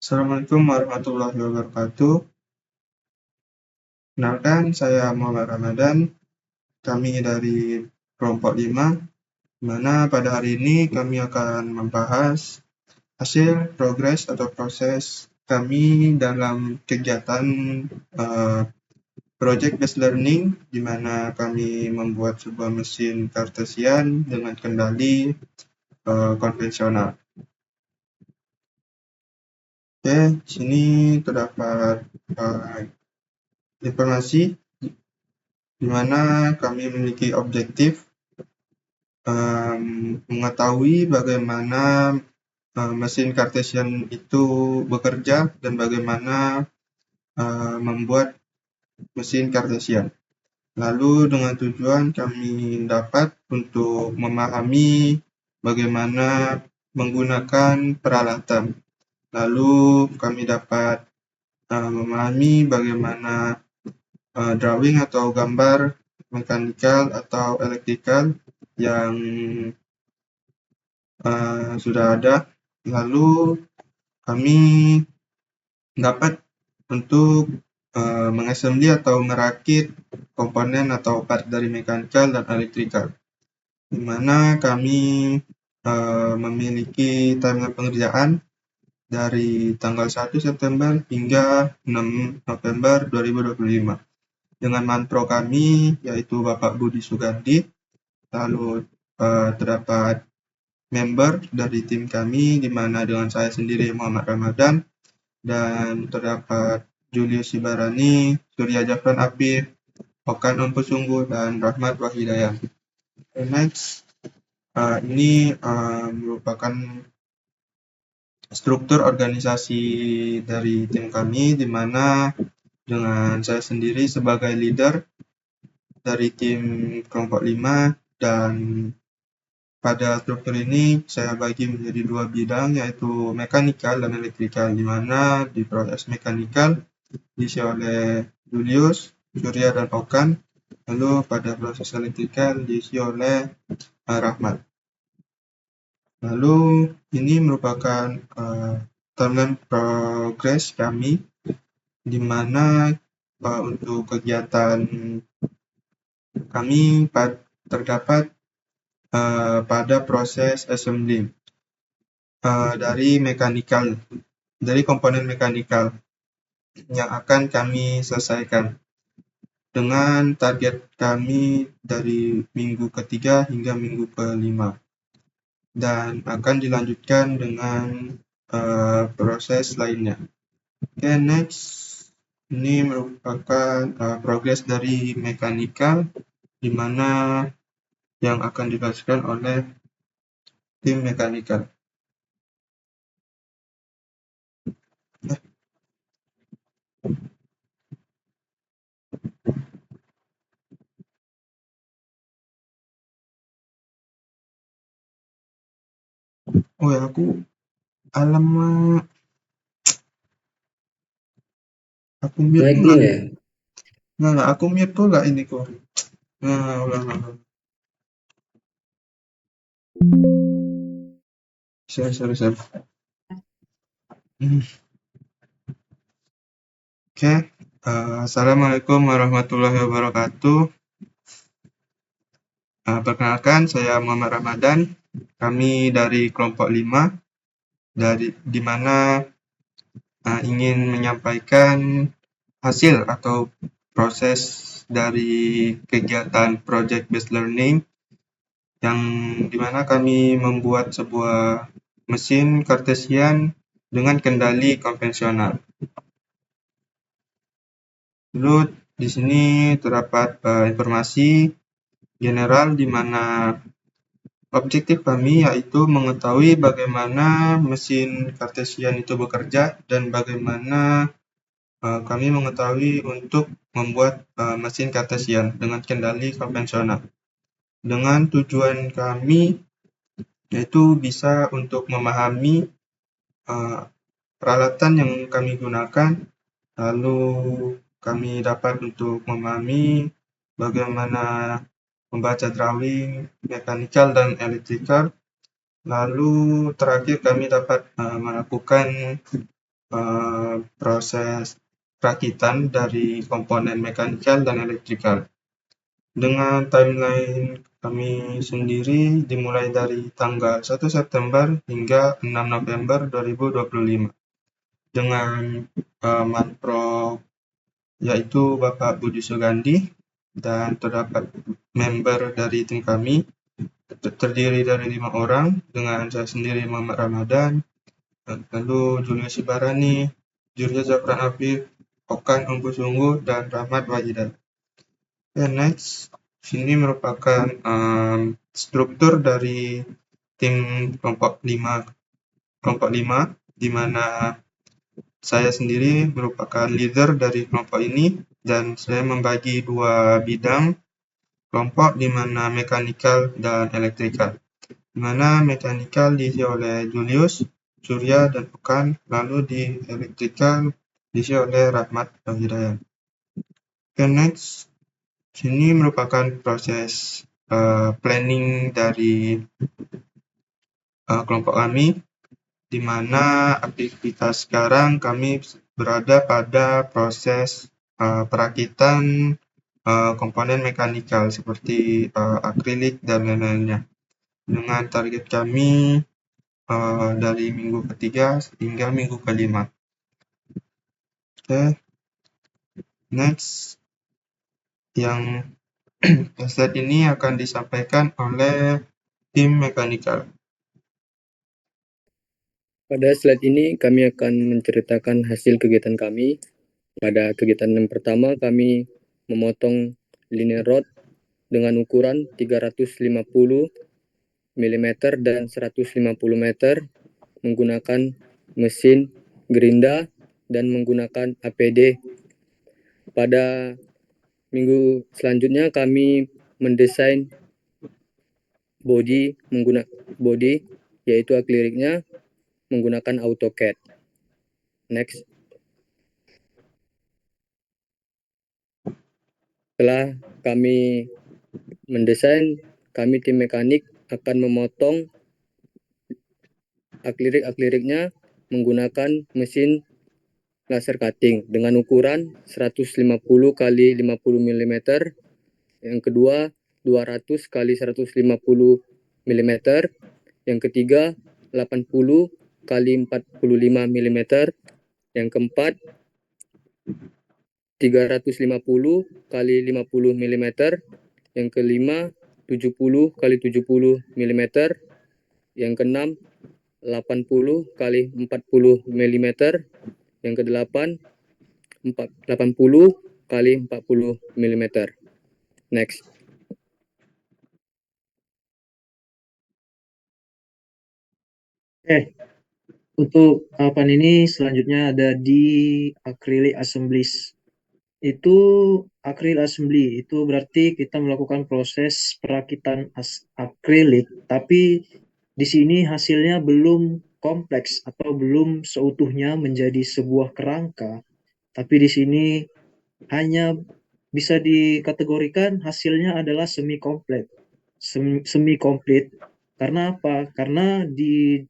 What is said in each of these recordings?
Assalamualaikum warahmatullahi wabarakatuh. Kenalkan, saya Muhammad Ramadan. Kami dari kelompok 5, di mana pada hari ini kami akan membahas hasil progres atau proses kami dalam kegiatan project based learning, di mana kami membuat sebuah mesin Cartesian dengan kendali konvensional. Oke, sini terdapat informasi di mana kami memiliki objektif mengetahui bagaimana mesin Cartesian itu bekerja dan bagaimana membuat mesin Cartesian. Lalu dengan tujuan kami dapat untuk memahami bagaimana menggunakan peralatan. Lalu kami dapat memahami bagaimana drawing atau gambar mekanikal atau elektrikal yang sudah ada. Lalu kami dapat untuk mengassembly atau merakit komponen atau part dari mekanikal dan elektrikal, di mana kami memiliki timeline pengerjaan dari tanggal 1 September hingga 6 November 2025 dengan manpro kami yaitu Bapak Budi Sugandi. Lalu terdapat member dari tim kami, di mana dengan saya sendiri Muhammad Ramadan, dan terdapat Julius Sibarani, Surya Jafran Afif, Okan Ompusungguh, dan Rahmat Wahidayah. Next, ini merupakan struktur organisasi dari tim kami, di mana dengan saya sendiri sebagai leader dari tim kelompok 5, dan pada struktur ini saya bagi menjadi dua bidang, yaitu mekanikal dan elektrikal, di mana di proses mekanikal diisi oleh Julius, Surya, dan Okan. Lalu pada proses elektrikal diisi oleh Rahmat. Lalu ini merupakan timeline progress kami, di mana untuk kegiatan kami terdapat pada proses assembly dari komponen mekanikal yang akan kami selesaikan dengan target kami dari minggu ketiga hingga minggu kelima, dan akan dilanjutkan dengan proses lainnya. Oke, next, ini merupakan progres dari mekanikal, di mana yang akan dilakukan oleh tim mekanikal. Oh ya, alamak, aku mute Naik pula. dulu ya. Nggak, aku mute pula ini kok. Ulang. Sorry. Oke, Assalamualaikum warahmatullahi wabarakatuh. Perkenalkan, saya Muhammad Ramadan. Kami dari kelompok 5, di mana ingin menyampaikan hasil atau proses dari kegiatan project based learning, yang dimana kami membuat sebuah mesin Cartesian dengan kendali konvensional. Lalu di sini terdapat informasi general, di mana objektif kami yaitu mengetahui bagaimana mesin Cartesian itu bekerja dan bagaimana kami mengetahui untuk membuat mesin Cartesian dengan kendali konvensional. Dengan tujuan kami yaitu bisa untuk memahami peralatan yang kami gunakan, lalu kami dapat untuk memahami bagaimana membaca drawing, mekanikal, dan elektrikal. Lalu terakhir kami dapat melakukan proses perakitan dari komponen mekanikal dan elektrikal. Dengan timeline kami sendiri dimulai dari tanggal 1 September hingga 6 November 2025 dengan Manprov yaitu Bapak Budi Sugandi dan terdapat member dari tim kami terdiri dari 5 orang dengan saya sendiri Muhammad Ramadan, lalu Julius Sibarani, Jurja Zafran Afif, Okan Unggu dan Rahmat Wahidan. Next, sini merupakan struktur dari tim kelompok 5 di mana saya sendiri merupakan leader dari kelompok ini dan saya membagi dua bidang kelompok di mana mekanikal dan elektrikal. Di mana mekanikal diisi oleh Julius, Surya, dan Okan, lalu di elektrikal diisi oleh Rahmat dan Hidayat. Next, sini merupakan proses planning dari kelompok kami, di mana aktivitas sekarang kami berada pada proses perakitan komponen mekanikal seperti akrilik dan lain-lainnya. Dengan target kami dari minggu ketiga hingga minggu kelima. Oke, next yang slide ini akan disampaikan oleh tim mekanikal. Pada slide ini kami akan menceritakan hasil kegiatan kami. Pada kegiatan yang pertama kami memotong linear rod dengan ukuran 350 mm dan 150 meter menggunakan mesin gerinda dan menggunakan APD. Pada minggu selanjutnya kami mendesain body yaitu akriknya menggunakan AutoCAD. Next. Setelah kami mendesain, kami tim mekanik akan memotong akriliknya menggunakan mesin laser cutting dengan ukuran 150 kali 50 mm. Yang kedua 200 kali 150 mm. Yang ketiga 80 kali 45 mm. Yang keempat 350 kali 50 mm. Yang kelima 70 kali 70 mm. Yang keenam 80 kali 40 mm. Yang kedelapan 80 kali 40 mm. Next. Untuk tahapan ini selanjutnya ada di acrylic assemblies. Itu acrylic assembly itu berarti kita melakukan proses perakitan akrilik, tapi di sini hasilnya belum kompleks atau belum seutuhnya menjadi sebuah kerangka, tapi di sini hanya bisa dikategorikan hasilnya adalah semi komplit. Semi komplit karena apa? Karena di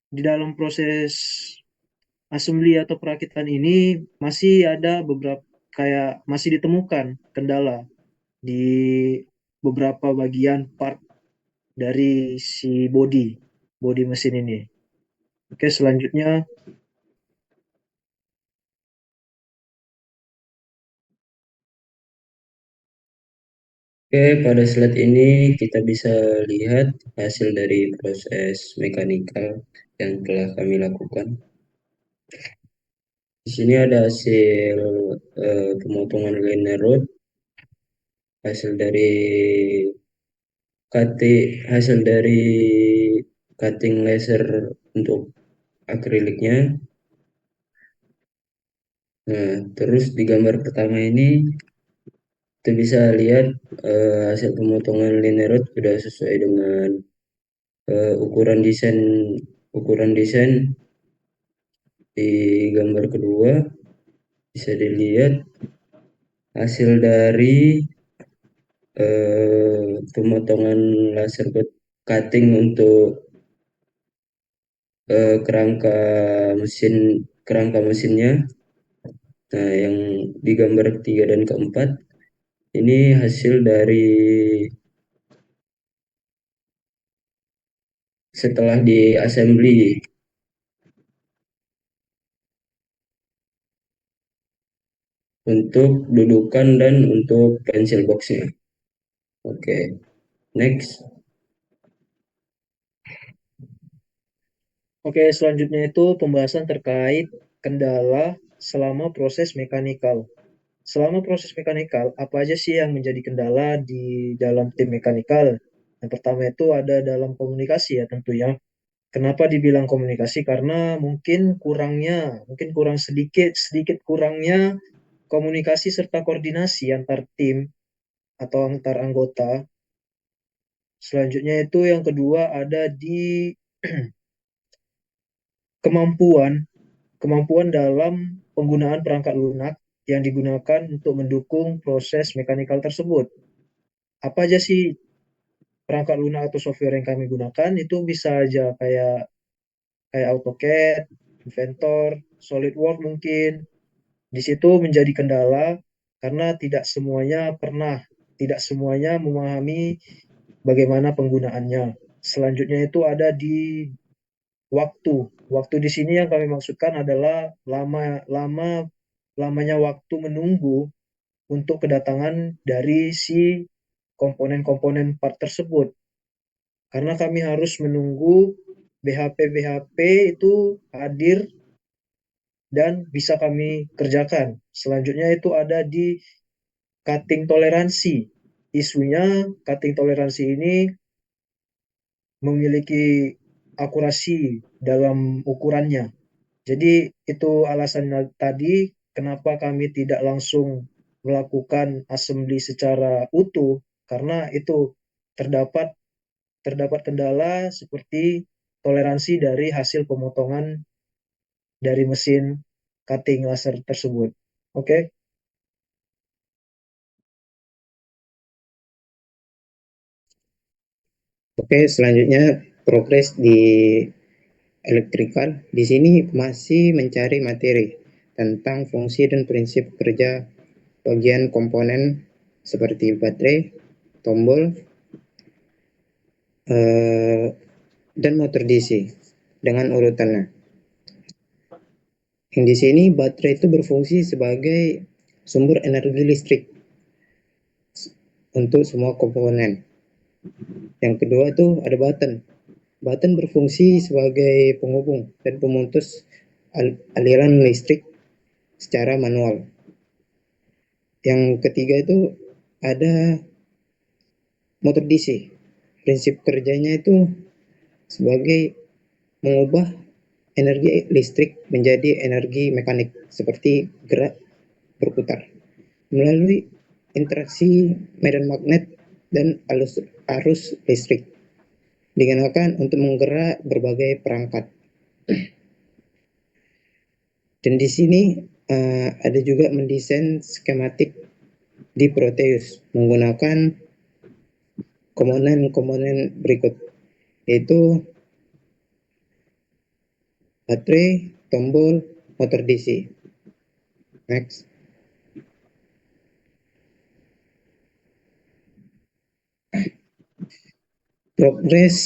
dalam proses assembly atau perakitan ini masih ada beberapa masih ditemukan kendala di beberapa bagian part dari si body mesin ini. Oke, selanjutnya Oke, pada slide ini kita bisa lihat hasil dari proses mekanikal yang telah kami lakukan. Di sini ada hasil pemotongan linear rod, hasil dari cutting laser untuk akriliknya. Nah, terus di gambar pertama ini kita bisa lihat hasil pemotongan linear rod sudah sesuai dengan ukuran desain. Di gambar kedua bisa dilihat hasil dari pemotongan laser cutting untuk kerangka mesinnya. Nah, yang di gambar ketiga dan keempat ini hasil dari setelah di assembly untuk dudukan dan untuk pensil boxnya. Oke, next. Oke, selanjutnya itu pembahasan terkait kendala selama proses mekanikal. Selama proses mekanikal, apa aja sih yang menjadi kendala di dalam tim mekanikal? Yang pertama itu ada dalam komunikasi ya tentunya. Kenapa dibilang komunikasi? Karena mungkin kurang sedikit kurangnya komunikasi serta koordinasi antar tim atau antar anggota. Selanjutnya itu yang kedua ada di kemampuan dalam penggunaan perangkat lunak yang digunakan untuk mendukung proses mekanikal tersebut. Apa aja sih perangkat lunak atau software yang kami gunakan? Itu bisa aja kayak AutoCAD, Inventor, SolidWorks mungkin. Di situ menjadi kendala karena tidak semuanya memahami bagaimana penggunaannya. Selanjutnya itu ada di waktu. Waktu di sini yang kami maksudkan adalah lamanya waktu menunggu untuk kedatangan dari si komponen-komponen part tersebut. Karena kami harus menunggu BHP itu hadir dan bisa kami kerjakan. Selanjutnya itu ada di cutting toleransi. Isunya cutting toleransi ini memiliki akurasi dalam ukurannya. Jadi itu alasan tadi kenapa kami tidak langsung melakukan assembly secara utuh karena itu terdapat terdapat kendala seperti toleransi dari hasil pemotongan dari mesin cutting laser tersebut. Oke. Oke, selanjutnya progres di elektrikal. Di sini masih mencari materi tentang fungsi dan prinsip kerja bagian komponen seperti baterai, tombol, dan motor DC dengan urutannya. Yang di sini baterai itu berfungsi sebagai sumber energi listrik untuk semua komponen. Yang kedua itu ada button. Button berfungsi sebagai penghubung dan pemutus aliran listrik secara manual. Yang ketiga itu ada motor DC. Prinsip kerjanya itu sebagai mengubah energi listrik menjadi energi mekanik seperti gerak berputar melalui interaksi medan magnet dan arus listrik digunakan untuk menggerak berbagai perangkat. Dan di sini ada juga mendesain skematik di Proteus menggunakan komponen-komponen berikut, yaitu baterai, tombol, motor DC. Next. Progres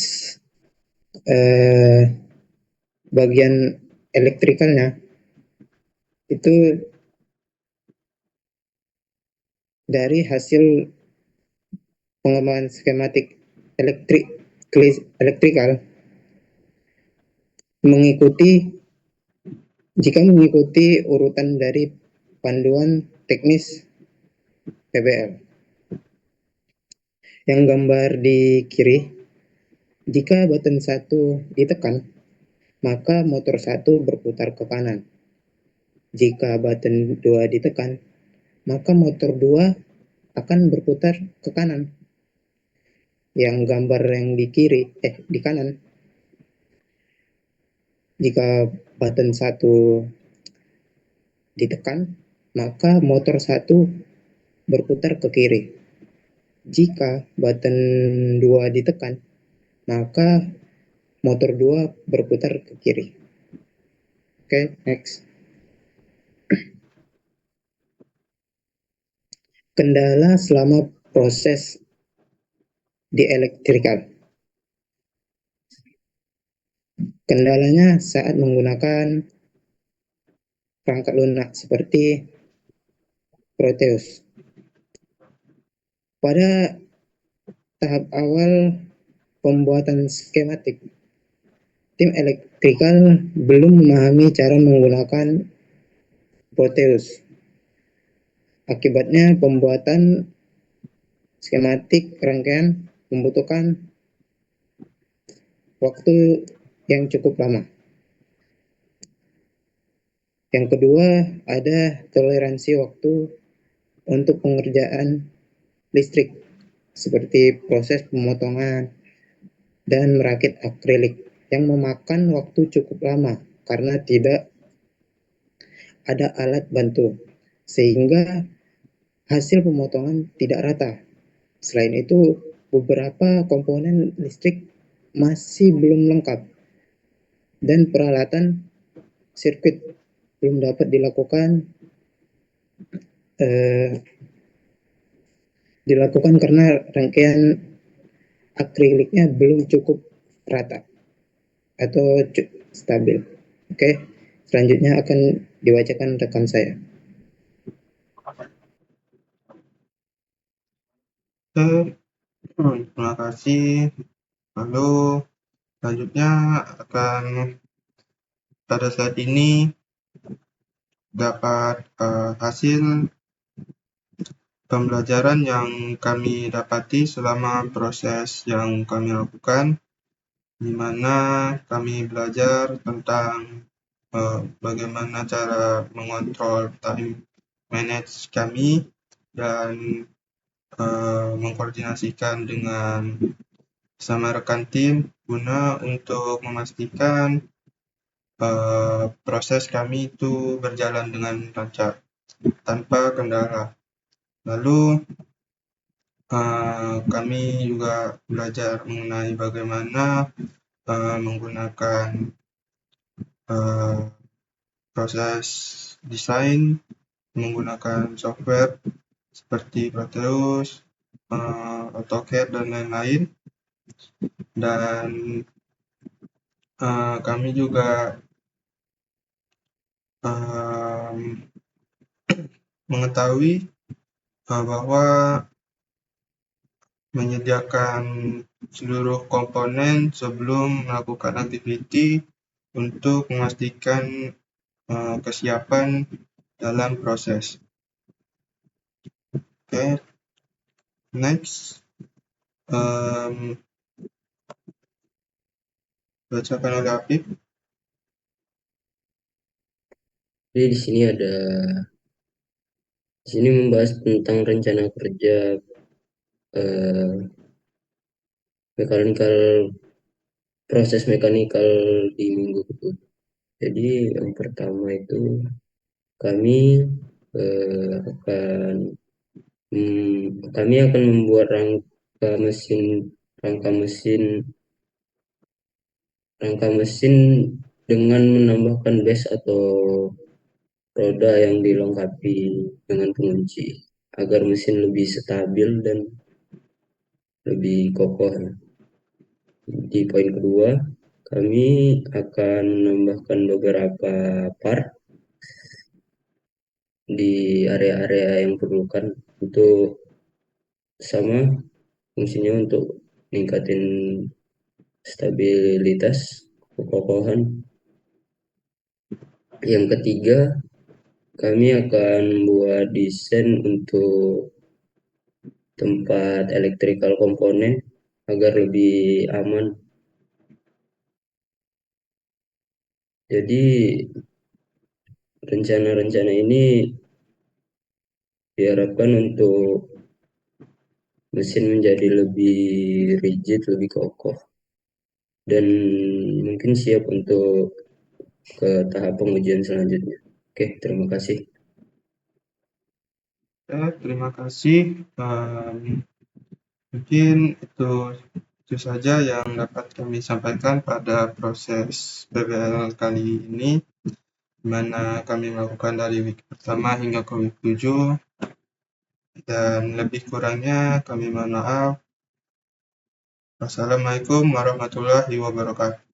bagian elektrikalnya itu dari hasil pengembangan skematik elektrikal mengikuti urutan dari panduan teknis PBL. Yang gambar di kiri, jika button 1 ditekan, maka motor 1 berputar ke kanan. Jika button 2 ditekan, maka motor 2 akan berputar ke kanan. Yang gambar yang di kanan, jika button 1 ditekan, maka motor 1 berputar ke kiri. Jika button 2 ditekan, maka motor 2 berputar ke kiri. Oke, next. Kendala selama proses di elektrikal. Kendalanya saat menggunakan perangkat lunak seperti Proteus. Pada tahap awal pembuatan skematik, tim elektrikal belum memahami cara menggunakan Proteus. Akibatnya pembuatan skematik rangkaian membutuhkan waktu yang cukup lama. Yang kedua, ada toleransi waktu untuk pengerjaan listrik seperti proses pemotongan dan merakit akrilik yang memakan waktu cukup lama karena tidak ada alat bantu, sehingga hasil pemotongan tidak rata. Selain itu, beberapa komponen listrik masih belum lengkap dan peralatan sirkuit belum dapat dilakukan karena rangkaian akriliknya belum cukup rata atau stabil. Oke, selanjutnya akan dibacakan rekan saya. Oke, terima kasih. Lalu selanjutnya akan pada slide ini dapat hasil pembelajaran yang kami dapati selama proses yang kami lakukan, di mana kami belajar tentang bagaimana cara mengontrol time manage kami dan mengkoordinasikan dengan sama rekan tim guna untuk memastikan proses kami itu berjalan dengan lancar tanpa kendala. Lalu kami juga belajar mengenai bagaimana menggunakan proses desain menggunakan software seperti Proteus, AutoCAD dan lain-lain. Dan kami juga mengetahui bahwa menyediakan seluruh komponen sebelum melakukan aktiviti untuk memastikan kesiapan dalam proses. Oke, next. Bacakan oleh Apip. Jadi di sini membahas tentang rencana kerja proses mekanikal di minggu kedua. Jadi yang pertama itu kami akan membuat rangka mesin dengan menambahkan base atau roda yang dilengkapi dengan pengunci agar mesin lebih stabil dan lebih kokoh. Di poin kedua, kami akan menambahkan beberapa part di area-area yang perlukan untuk sama fungsinya untuk meningkatin stabilitas kekokohan. Yang ketiga, kami akan membuat desain untuk tempat electrical komponen agar lebih aman. Jadi rencana-rencana ini diharapkan untuk mesin menjadi lebih rigid, lebih kokoh, dan mungkin siap untuk ke tahap pengujian selanjutnya. Oke, terima kasih. Terima kasih. Mungkin itu Itu saja yang dapat kami sampaikan pada proses PBL kali ini, di mana kami melakukan dari week pertama hingga ke week 7, dan lebih kurangnya kami mohon maaf. Wassalamualaikum warahmatullahi wabarakatuh.